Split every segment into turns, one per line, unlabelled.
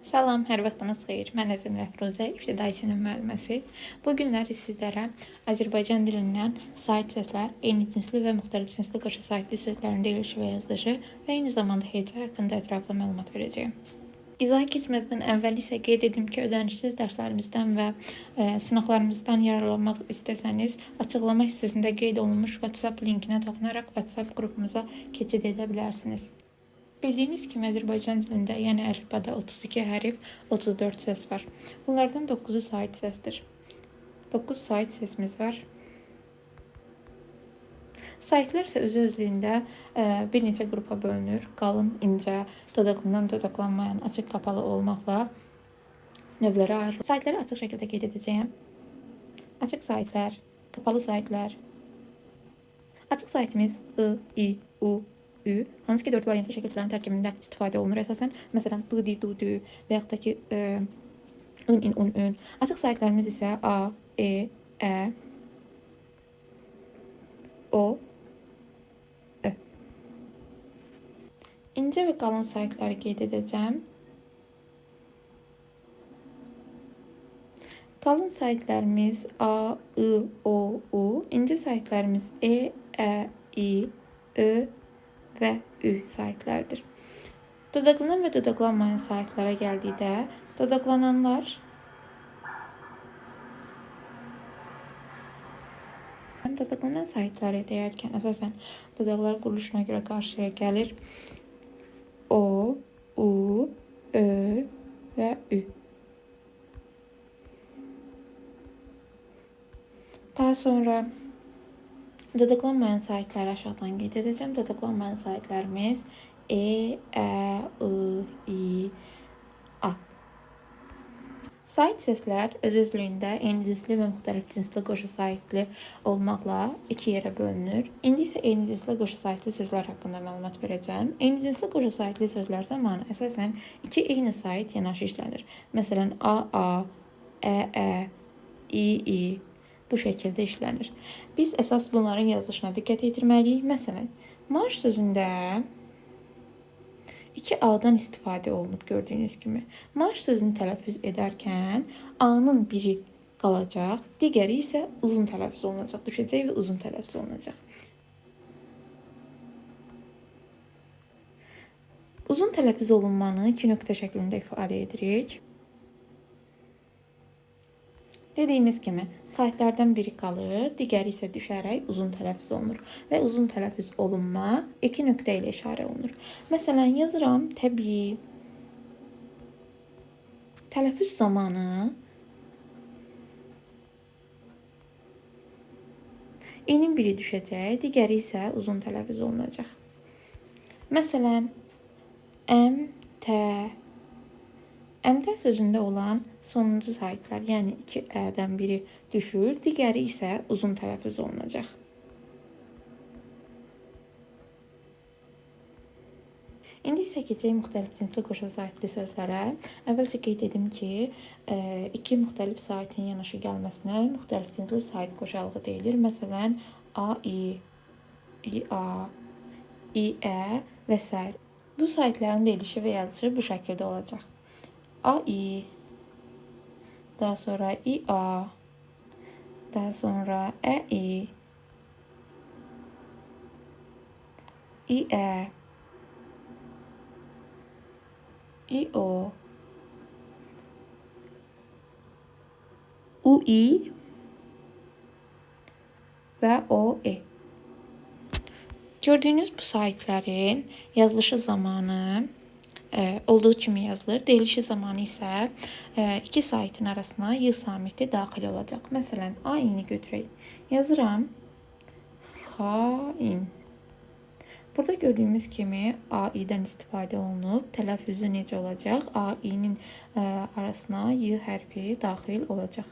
Salam, hər vaxtınız xeyir. Mən Əzim Rəfruzə, ibtidai sinif müəlliməsi. Bu günləri sizlərə Azərbaycan dilindən sait səslər, eyni cinsli və müxtəlif cinsli qoşu saitli sözlərin deyilişi və yazılışı və eyni zamanda heca haqqında ətraflı məlumat verəcəyim. İzaha keçməzdən əvvəl isə qeyd edim ki, ödənişsiz dərslərimizdən və sınaqlarımızdan yararlanmaq istəsəniz, açıqlama hissəsində qeyd olunmuş WhatsApp linkinə toxunaraq WhatsApp qrupumuza keçid edə bilərsiniz. Bildiyimiz kimi Azərbaycan dilində, yəni əlifbada 32 hərf, 34 səs var. Bunlardan 9-u sait səsdir. 9 sait səsimiz var. Saitlər isə öz-özlüyündə bir neçə qrupa bölünür. Qalın, incə, dodaqlanan, dodaqlanmayan, açıq, qapalı olmaqla növlərə ayrılır. Saitləri açıq şəkildə qeyd edəcəyəm. Açıq saitlər, qapalı saitlər. Açıq saitimiz I, I, U, Ü, hansı ki 4 variantlı şəkillərin tərkibində istifadə olunur əsasən. Məsələn, D, D, D, D və yaxud da ki ın, in, un, ün. Açıq saitlərimiz isə A, E, Ə, O, Ö. İncə və qalın saitləri qeyd edəcəm. Qalın saitlərimiz A, I, O, U. İncə saitlərimiz E, Ə, İ, Ö və Ü saitlərdir. Dodaqlanan və dodaqlanmayan saitlərə gəldikdə, dodaqlananlar dodaqlanan saitləri deyərkən əsasən dodaqlar quruluşuna görə qarşıya gəlir. O, U, Ö və Ü. Daha sonra dodaqlanmayan saitləri aşağıdan qeyd edəcəm. Dodaqlanmayan saitlərimiz E, Ə, I, İ, A. Sait səslər öz-özlüyündə eyni cinsli və müxtəlif cinsli qoşu saitli olmaqla iki yerə bölünür. İndi isə eyni cinsli qoşu saitli sözlər haqqında məlumat verəcəm. Eyni cinsli qoşu saitli sözlər zamanı əsasən iki eyni sait yanaşı işlənir. Məsələn, A, Ə, Ə, İ, İ. Bu şəkildə işlənir. Biz əsas bunların yazılışına diqqət yetirməliyik. Məsələn, marş sözündə 2 A-dan istifadə olunub gördüyünüz kimi. Marş sözünü tələffüz edərkən A-nın biri qalacaq, digəri isə uzun tələffüz olunacaq, düşəcək və uzun tələffüz olunacaq. Uzun tələffüz olunmanı 2 nöqtə şəklində ifadə edirik. Dediyimiz kimi, saitlərdən biri qalır, digəri isə düşərək uzun tələffüz olunur və uzun tələffüz olunma 2 nöqtə ilə işarə olunur. Məsələn, yazıram təbii. Tələffüz zamanı i-nin biri düşəcək, digəri isə uzun tələffüz olunacaq. Məsələn, əmtə. Əmtə sözündə olan sonuncu saitlər, yəni 2 ə-dən biri düşür, digəri isə uzun tələffüz olunacaq. İndi isə keçək müxtəlif cinsli qoşu saitli sözlərə. Əvvəlcə qeyd edim ki, iki müxtəlif saitin yanaşı gəlməsinə müxtəlif cinsli sait qoşalığı deyilir. Məsələn, A-i, İ-a, İ-ə və s. Bu saitlərin deyilişi və yazılışı bu şəkildə olacaq. A-i, daha sonra İ-a, daha sonra Ə-i, İ-ə, İ-o, U-i və O-e. Gördüyünüz bu saitlərin yazılışı zamanı olduğu kimi yazılır. Deyilişi zamanı isə iki saitin arasına y samiti daxil olacaq. Məsələn, A-ini götürək. Yazıram xain. Burada gördüyümüz kimi A-idən istifadə olunub. Tələffüzü necə olacaq? A-inin arasına y hərfi daxil olacaq.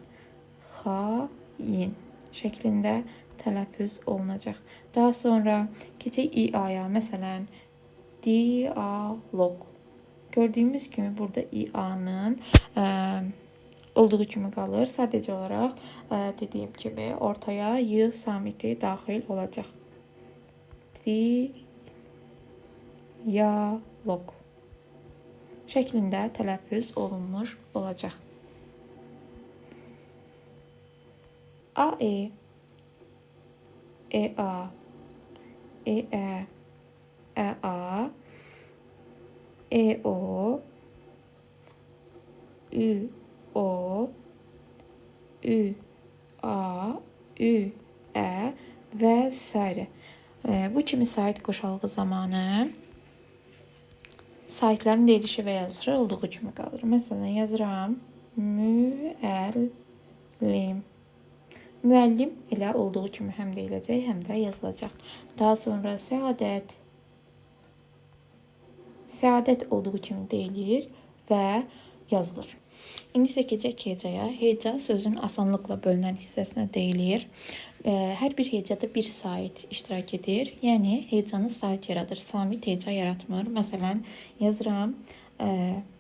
Xain şəklində tələffüz olunacaq. Daha sonra keçək İ-aya. Məsələn, dialoq. Gördüyümüz kimi burada İ-anın olduğu kimi qalır. Sadəcə olaraq dediyim kimi ortaya y samiti daxil olacaq. Diyaloq şəklində tələffüz olunmuş olacaq. AE, EA, EE, EA, EO, UO, UA, UE və s. Bu kimi sait qoşalğı zamanı saitlərin deyilişi və yazılışı olduğu kimi qalır. Məsələn, yazıram müəllim. Müəllim elə olduğu kimi həm deyiləcək, həm də yazılacaq. Daha sonra səadət. Səadət olduğu kimi deyilir və yazılır. İndi isə keçək hecaya. Heca sözün asanlıqla bölünən hissəsinə deyilir. Hər bir hecada bir sait iştirak edir. Yəni, hecanı sait yaradır. Samit heca yaratmır. Məsələn, yazıram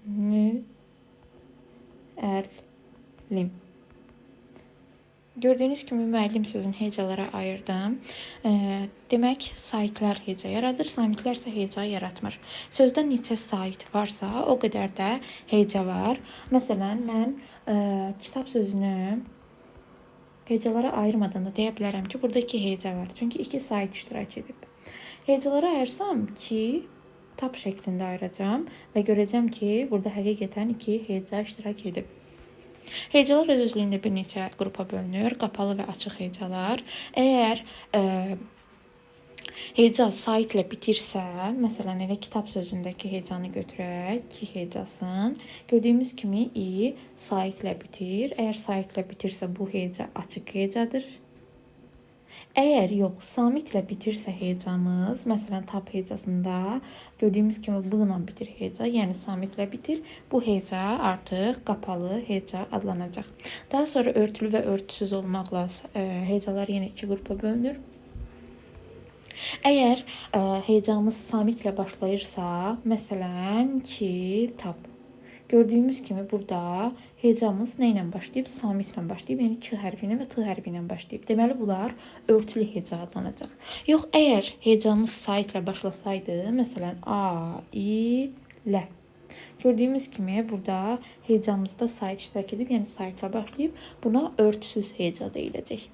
müəllim. Gördüyünüz kimi müəllim sözünü hecalara ayırdım. Demək, saitlər heca yaradır, samitlər isə heca yaratmır. Sözdə neçə sait varsa, o qədər də heca var. Məsələn, mən kitab sözünü hecalara ayırmadan da deyə bilərəm ki, burada 2 heca var. Çünki 2 sait iştirak edib. Hecalara ayırsam ki, tab şəklində ayıracağım və görəcəm ki, burada həqiqətən 2 heca iştirak edib. Hecalar öz özlüyündə bir neçə qrupa bölünür. Qapalı və açıq hecalar. Əgər heca saitlə bitirsə, məsələn, elə kitab sözündəki hecanı götürək, ki hecasın. Gördüyümüz kimi i saitlə bitir. Əgər saitlə bitirsə, bu heca açıq hecadır. Əgər yox, samitlə bitirsə hecamız, məsələn, tab hecasında gördüyümüz kimi bu ilə bitir heca, yəni samitlə bitir. Bu heca artıq qapalı heca adlanacaq. Daha sonra örtülü və örtüsüz olmaqla hecalar yenə 2 qrupa bölünür. Əgər hecamız samitlə başlayırsa, məsələn, kitab. Gördüyümüz kimi burada hecamız nə ilə başlayıb? Samitlə başlayıb, yəni k hərfi ilə və t hərfi ilə başlayıb. Deməli, bunlar örtülü heca adlanacaq. Yox, əgər hecamız saitlə başlasaydı, məsələn, a, i, lə. Gördüyümüz kimi burada hecamızda sait iştirak edib, yəni saitlə başlayıb. Buna örtüsüz heca deyiləcək.